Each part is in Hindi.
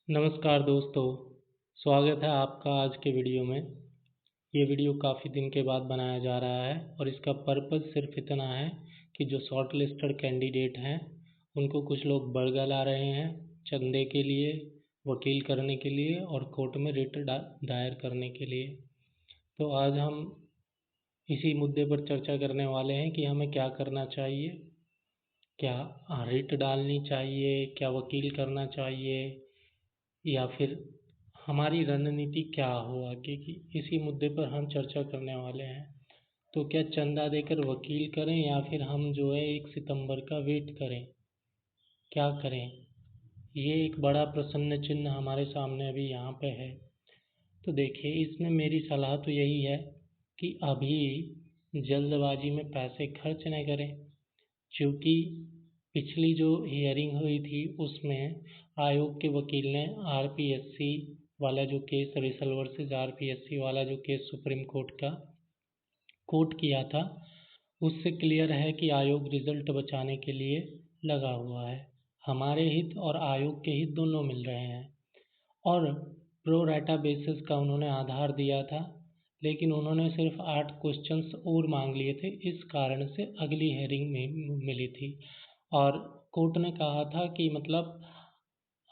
नमस्कार दोस्तों, स्वागत है आपका आज के वीडियो में। ये वीडियो काफ़ी दिन के बाद बनाया जा रहा है और इसका पर्पज़ सिर्फ इतना है कि जो शॉर्ट लिस्टेड कैंडिडेट हैं उनको कुछ लोग बरगला ला रहे हैं चंदे के लिए, वकील करने के लिए और कोर्ट में रिट दायर करने के लिए। तो आज हम इसी मुद्दे पर चर्चा करने वाले हैं कि हमें क्या करना चाहिए, क्या रिट डालनी चाहिए, क्या वकील करना चाहिए या फिर हमारी रणनीति क्या हो आगे की। इसी मुद्दे पर हम चर्चा करने वाले हैं। तो क्या चंदा देकर वकील करें या फिर हम जो है 1 सितंबर का वेट करें, क्या करें? ये एक बड़ा प्रश्न चिन्ह हमारे सामने अभी यहाँ पे है। तो देखिए, इसमें मेरी सलाह तो यही है कि अभी जल्दबाजी में पैसे खर्च न करें, क्योंकि पिछली जो हियरिंग हुई थी उसमें आयोग के वकील ने आरपीएससी वाला जो केस, रिसल वर्सेस आरपीएससी वाला जो केस सुप्रीम कोर्ट का कोर्ट किया था, उससे क्लियर है कि आयोग रिजल्ट बचाने के लिए लगा हुआ है। हमारे हित और आयोग के हित दोनों मिल रहे हैं। और प्रो राटा बेसिस का उन्होंने आधार दिया था, लेकिन उन्होंने सिर्फ 8 क्वेश्चंस और मांग लिए थे, इस कारण से अगली हेयरिंग में मिली थी। और कोर्ट ने कहा था कि मतलब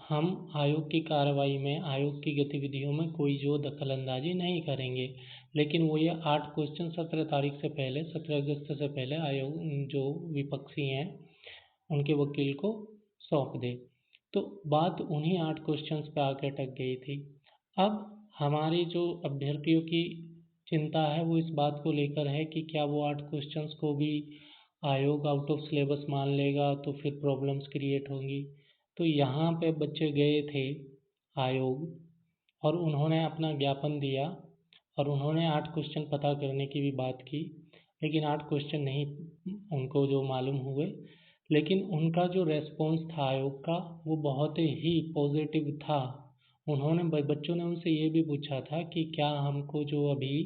हम आयोग की कार्रवाई में, आयोग की गतिविधियों में कोई जो दखलंदाजी नहीं करेंगे, लेकिन वो ये 8 क्वेश्चन 17 तारीख से पहले, 17 अगस्त से पहले आयोग जो विपक्षी हैं उनके वकील को सौंप दे। तो बात उन्हीं 8 क्वेश्चंस पे आके अटक गई थी। अब हमारी जो अभ्यर्थियों की चिंता है वो इस बात को लेकर है कि क्या वो 8 क्वेश्चंस को भी आयोग आउट ऑफ सिलेबस मान लेगा तो फिर प्रॉब्लम्स क्रिएट होंगी। तो यहाँ पे बच्चे गए थे आयोग और उन्होंने अपना ज्ञापन दिया और उन्होंने 8 क्वेश्चन पता करने की भी बात की, लेकिन 8 क्वेश्चन नहीं उनको जो मालूम हुए। लेकिन उनका जो रेस्पॉन्स था आयोग का वो बहुत ही पॉजिटिव था। उन्होंने बच्चों ने उनसे ये भी पूछा था कि क्या हमको जो अभी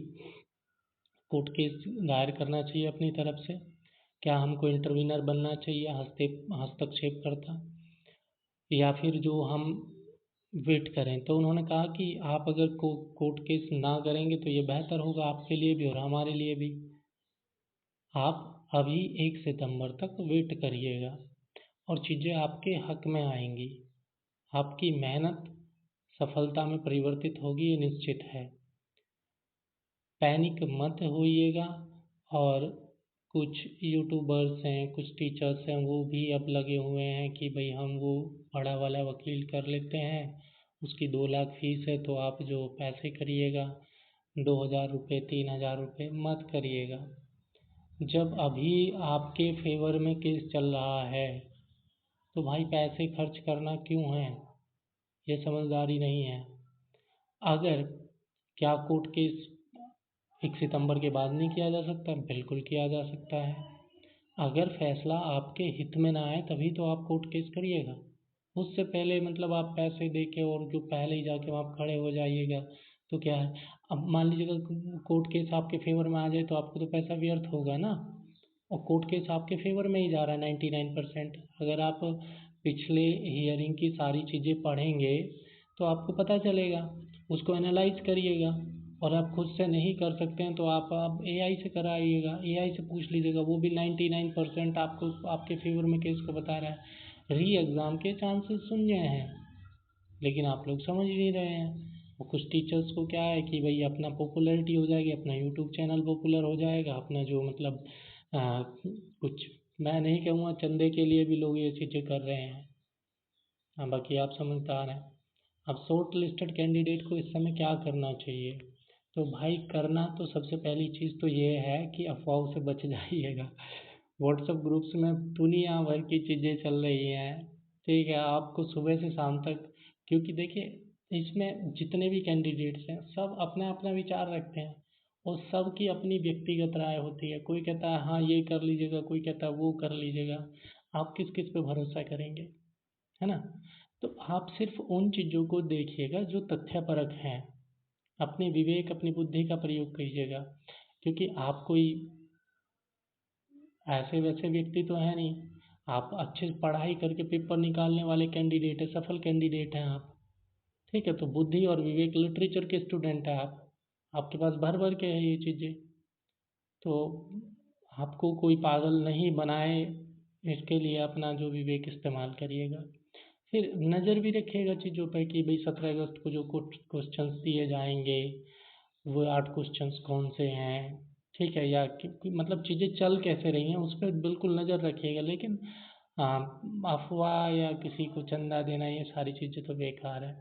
कोर्ट केस दायर करना चाहिए अपनी तरफ से, क्या हमको इंटरवीनर बनना चाहिए, हस्तक्षेप करता, या फिर जो हम वेट करें। तो उन्होंने कहा कि आप अगर कोर्ट केस ना करेंगे तो ये बेहतर होगा आपके लिए भी और हमारे लिए भी। आप अभी 1 सितंबर तक वेट करिएगा और चीज़ें आपके हक में आएंगी। आपकी मेहनत सफलता में परिवर्तित होगी, ये निश्चित है। पैनिक मत होइएगा। और कुछ यूट्यूबर्स हैं, कुछ टीचर्स हैं, वो भी अब लगे हुए हैं कि भाई हम वो बड़ा वाला वकील कर लेते हैं, उसकी 2 लाख फीस है तो आप जो पैसे करिएगा 2,000 रुपये, 3,000 रुपये मत करिएगा। जब अभी आपके फेवर में केस चल रहा है तो भाई पैसे खर्च करना क्यों है? ये समझदारी नहीं है। अगर क्या कोर्ट केस 1 सितंबर के बाद नहीं किया जा सकता? बिल्कुल किया जा सकता है। अगर फैसला आपके हित में ना आए तभी तो आप कोर्ट केस करिएगा। उससे पहले मतलब आप पैसे दे के और जो पहले ही जाके वहाँ खड़े हो जाइएगा तो क्या है? अब मान लीजिएगा कोर्ट केस आपके फेवर में आ जाए तो आपको तो पैसा व्यर्थ होगा ना। और कोर्ट केस आपके फेवर में ही जा रहा है 99%। अगर आप पिछले हियरिंग की सारी चीज़ें पढ़ेंगे तो आपको पता चलेगा, उसको एनालाइज करिएगा। और आप खुद से नहीं कर सकते हैं तो आप एआई से कराइएगा, एआई से पूछ लीजिएगा, वो भी 99% आपको आपके फेवर में केस को बता रहा है। री एग्ज़ाम के चांसेस शून्य हैं, लेकिन आप लोग समझ नहीं रहे हैं। और कुछ टीचर्स को क्या है कि भाई अपना पॉपुलैरिटी हो जाएगी, अपना यूट्यूब चैनल पॉपुलर हो जाएगा, अपना जो मतलब कुछ मैं नहीं कहूँगा, चंदे के लिए भी लोग ये चीज़ें कर रहे हैं। हाँ, बाकी आप समझदार हैं। अब शॉर्ट लिस्टेड कैंडिडेट को इस समय क्या करना चाहिए? तो भाई करना तो सबसे पहली चीज़ तो ये है कि अफवाहों से बच जाइएगा। व्हाट्सएप ग्रुप्स में दुनिया भर की चीज़ें चल रही हैं, ठीक है? आपको सुबह से शाम तक, क्योंकि देखिए इसमें जितने भी कैंडिडेट्स हैं सब अपना अपना विचार रखते हैं और सबकी अपनी व्यक्तिगत राय होती है। कोई कहता है हाँ ये कर लीजिएगा, कोई कहता है वो कर लीजिएगा। आप किस किस पे भरोसा करेंगे, है ना? तो आप सिर्फ उन चीज़ों को देखिएगा जो तथ्यपरक हैं। अपने विवेक, अपनी बुद्धि का प्रयोग कीजिएगा, क्योंकि आप कोई ऐसे वैसे व्यक्ति तो है नहीं। आप अच्छे से पढ़ाई करके पेपर निकालने वाले कैंडिडेट हैं, सफल कैंडिडेट हैं आप। ठीक है, तो बुद्धि और विवेक, लिटरेचर के स्टूडेंट हैं आप, आपके पास भर भर के है ये चीज़ें, तो आपको कोई पागल नहीं बनाए, इसके लिए अपना जो विवेक इस्तेमाल करिएगा। फिर नज़र भी रखिएगा चीज़ों पे कि भाई 17 अगस्त को जो क्वेश्चंस दिए जाएंगे वो 8 क्वेश्चंस कौन से हैं, ठीक है, या मतलब चीज़ें चल कैसे रही हैं उस पर बिल्कुल नज़र रखिएगा। लेकिन अफवाह या किसी को चंदा देना ये सारी चीज़ें तो बेकार है।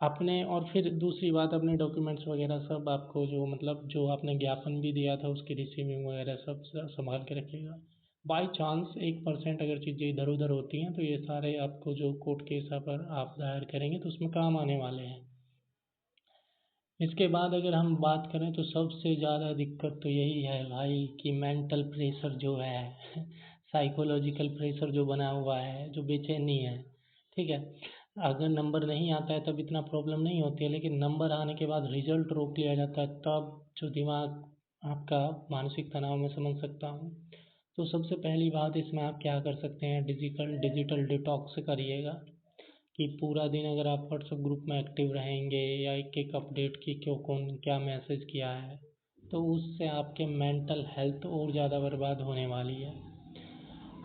आपने, और फिर दूसरी बात, अपने डॉक्यूमेंट्स वगैरह सब आपको जो मतलब जो आपने ज्ञापन भी दिया था उसकी रिसीविंग वगैरह सब संभाल के रखिएगा। बाई चांस 1% अगर चीज़ें इधर उधर होती हैं तो ये सारे आपको जो कोर्ट केस पर आप दायर करेंगे तो उसमें काम आने वाले हैं। इसके बाद अगर हम बात करें तो सबसे ज़्यादा दिक्कत तो यही है भाई कि मेंटल प्रेशर जो है साइकोलॉजिकल प्रेशर जो बना हुआ है, जो बेचैनी है, ठीक है। अगर नंबर नहीं आता है तब इतना प्रॉब्लम नहीं होती है, लेकिन नंबर आने के बाद रिजल्ट रोक लिया जाता है तब जो दिमाग आपका मानसिक तनाव में समझ सकता हूँ। तो सबसे पहली बात इसमें आप क्या कर सकते हैं, डिजिटल डिटॉक्स करिएगा कि पूरा दिन अगर आप व्हाट्सएप ग्रुप में एक्टिव रहेंगे या एक एक अपडेट की क्यों कौन क्या मैसेज किया है, तो उससे आपके मेंटल हेल्थ और ज़्यादा बर्बाद होने वाली है।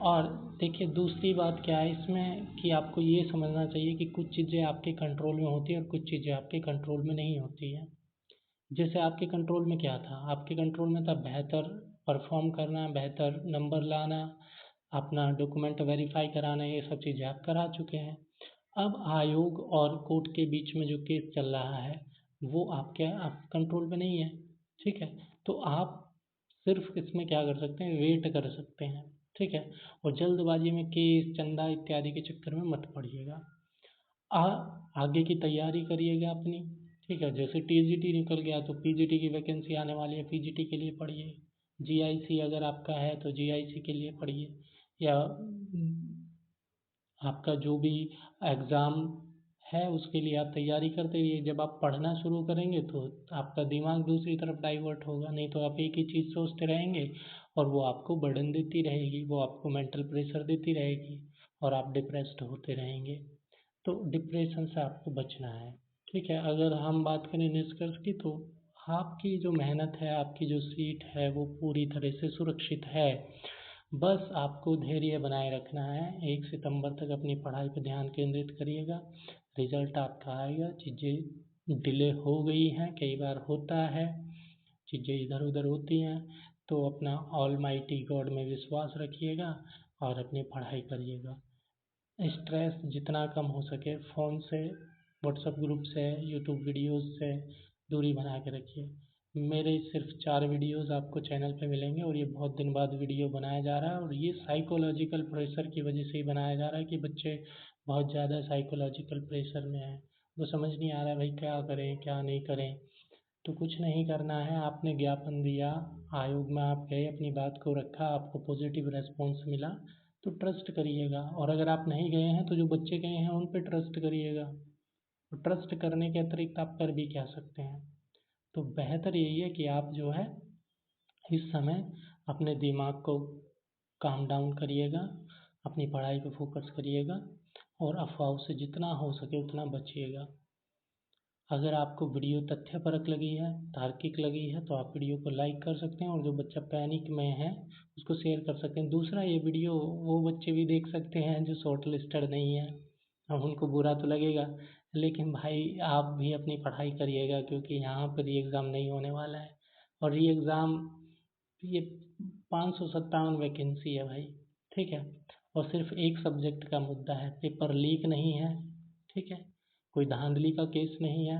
और देखिए दूसरी बात क्या है इसमें कि आपको ये समझना चाहिए कि कुछ चीज़ें आपके कंट्रोल में होती हैं और कुछ चीज़ें आपके कंट्रोल में नहीं होती हैं। जैसे आपके कंट्रोल में क्या था, आपके कंट्रोल में था बेहतर परफॉर्म करना, बेहतर नंबर लाना, अपना डॉक्यूमेंट वेरीफाई कराना, ये सब चीज़ें आप करा चुके हैं। अब आयोग और कोर्ट के बीच में जो केस चल रहा है वो आप कंट्रोल में नहीं है, ठीक है। तो आप सिर्फ इसमें क्या कर सकते हैं, वेट कर सकते हैं, ठीक है। और जल्दबाजी में केस चंदा इत्यादि के चक्कर में मत पड़िएगा। आ आगे की तैयारी करिएगा अपनी, ठीक है। जैसे टीजीटी निकल गया तो पीजीटी की वैकेंसी आने वाली है, पीजीटी के लिए पढ़िए। जीआईसी अगर आपका है तो जीआईसी के लिए पढ़िए, या आपका जो भी एग्ज़ाम है उसके लिए आप तैयारी करते रहिए। जब आप पढ़ना शुरू करेंगे तो आपका दिमाग दूसरी तरफ डाइवर्ट होगा, नहीं तो आप एक ही चीज़ सोचते रहेंगे और वो आपको बर्डन देती रहेगी, वो आपको मेंटल प्रेशर देती रहेगी और आप डिप्रेस्ड होते रहेंगे। तो डिप्रेशन से आपको बचना है, ठीक है। अगर हम बात करें निष्कर्ष की तो आपकी जो मेहनत है, आपकी जो सीट है वो पूरी तरह से सुरक्षित है। बस आपको धैर्य बनाए रखना है, 1 सितंबर तक अपनी पढ़ाई पर ध्यान केंद्रित करिएगा, रिजल्ट आपका आएगा। चीज़ें डिले हो गई हैं, कई बार होता है, चीज़ें इधर उधर होती हैं, तो अपना ऑल माइटी गॉड में विश्वास रखिएगा और अपनी पढ़ाई करिएगा। स्ट्रेस जितना कम हो सके फ़ोन से, व्हाट्सएप ग्रुप से, यूट्यूब वीडियोस से दूरी बना के रखिए। मेरे सिर्फ 4 वीडियोस आपको चैनल पे मिलेंगे और ये बहुत दिन बाद वीडियो बनाया जा रहा है, और ये साइकोलॉजिकल प्रेशर की वजह से ही बनाया जा रहा है कि बच्चे बहुत ज़्यादा साइकोलॉजिकल प्रेशर में हैं। वो समझ नहीं आ रहा है भाई क्या करें क्या नहीं करें। तो कुछ नहीं करना है, आपने ज्ञापन दिया, आयोग में आप गए, अपनी बात को रखा, आपको पॉजिटिव रेस्पॉन्स मिला, तो ट्रस्ट करिएगा। और अगर आप नहीं गए हैं तो जो बच्चे गए हैं उन पे ट्रस्ट करिएगा। तो ट्रस्ट करने के अतिरिक्त आप कर भी क्या सकते हैं। तो बेहतर यही है कि आप जो है इस समय अपने दिमाग को काम डाउन करिएगा, अपनी पढ़ाई पे फोकस करिएगा और अफवाहों से जितना हो सके उतना बचिएगा। अगर आपको वीडियो तथ्यपरक लगी है, तार्किक लगी है, तो आप वीडियो को लाइक कर सकते हैं, और जो बच्चा पैनिक में है उसको शेयर कर सकते हैं। दूसरा, ये वीडियो वो बच्चे भी देख सकते हैं जो शॉर्ट लिस्टेड नहीं है। अब उनको बुरा तो लगेगा, लेकिन भाई आप भी अपनी पढ़ाई करिएगा, क्योंकि यहाँ पर री एग्ज़ाम नहीं होने वाला है। और री एग्ज़ाम ये 557 वैकेंसी है भाई, ठीक है। और सिर्फ एक सब्जेक्ट का मुद्दा है, पेपर लीक नहीं है, ठीक है। कोई धांधली का केस नहीं है।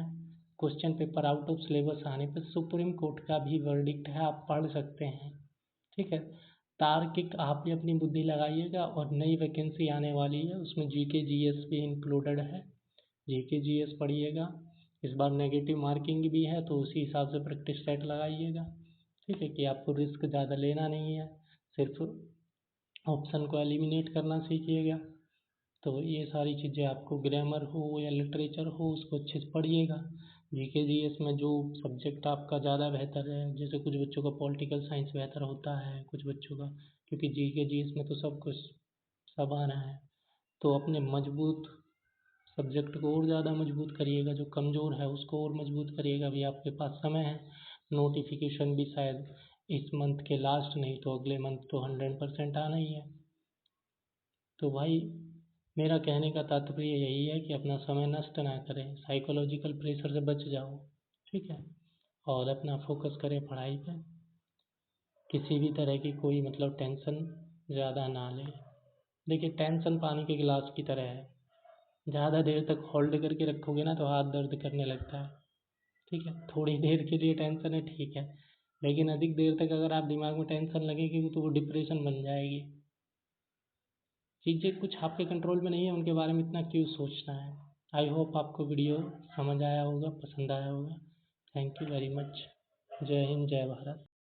Question paper out of syllabus आने पर सुप्रीम कोर्ट का भी वर्डिक्ट है, आप पढ़ सकते हैं, ठीक है। तार्किक आप भी अपनी बुद्धि लगाइएगा, और नई वैकेंसी आने वाली है उसमें जीके जीएस भी इंक्लूडेड है, जीके जीएस पढ़िएगा। इस बार नेगेटिव मार्किंग भी है तो उसी हिसाब से प्रैक्टिस सेट लगाइएगा, ठीक है, कि आपको रिस्क ज़्यादा लेना नहीं है, सिर्फ ऑप्शन को एलिमिनेट करना सीखिएगा। तो ये सारी चीज़ें आपको, ग्रामर हो या लिटरेचर हो, उसको अच्छे से पढ़िएगा। जीके जीएस में जो सब्जेक्ट आपका ज़्यादा बेहतर है, जैसे कुछ बच्चों का पॉलिटिकल साइंस बेहतर होता है, कुछ बच्चों का, क्योंकि जीके जीएस में तो सब कुछ सब आना है। तो अपने मजबूत सब्जेक्ट को और ज़्यादा मजबूत करिएगा, जो कमज़ोर है उसको और मजबूत करिएगा। अभी आपके पास समय है, नोटिफिकेशन भी शायद इस मंथ के लास्ट नहीं तो अगले मंथ तो 100% आना ही है। तो भाई मेरा कहने का तात्पर्य यही है कि अपना समय नष्ट ना करें, साइकोलॉजिकल प्रेशर से बच जाओ, ठीक है, और अपना फोकस करें पढ़ाई पे। किसी भी तरह की कोई मतलब टेंशन ज़्यादा ना लें। देखिए टेंशन पानी के गिलास की तरह है, ज़्यादा देर तक होल्ड करके रखोगे ना तो हाथ दर्द करने लगता है, ठीक है। थोड़ी देर के लिए टेंशन है, ठीक है, लेकिन अधिक देर तक अगर आप दिमाग में टेंशन लगेगी तो वो डिप्रेशन बन जाएगी। चीज़ें कुछ आपके कंट्रोल में नहीं है, उनके बारे में इतना क्यों सोचना है। आई होप आपको वीडियो समझ आया होगा, पसंद आया होगा। Thank you very much. जय हिंद, जय भारत।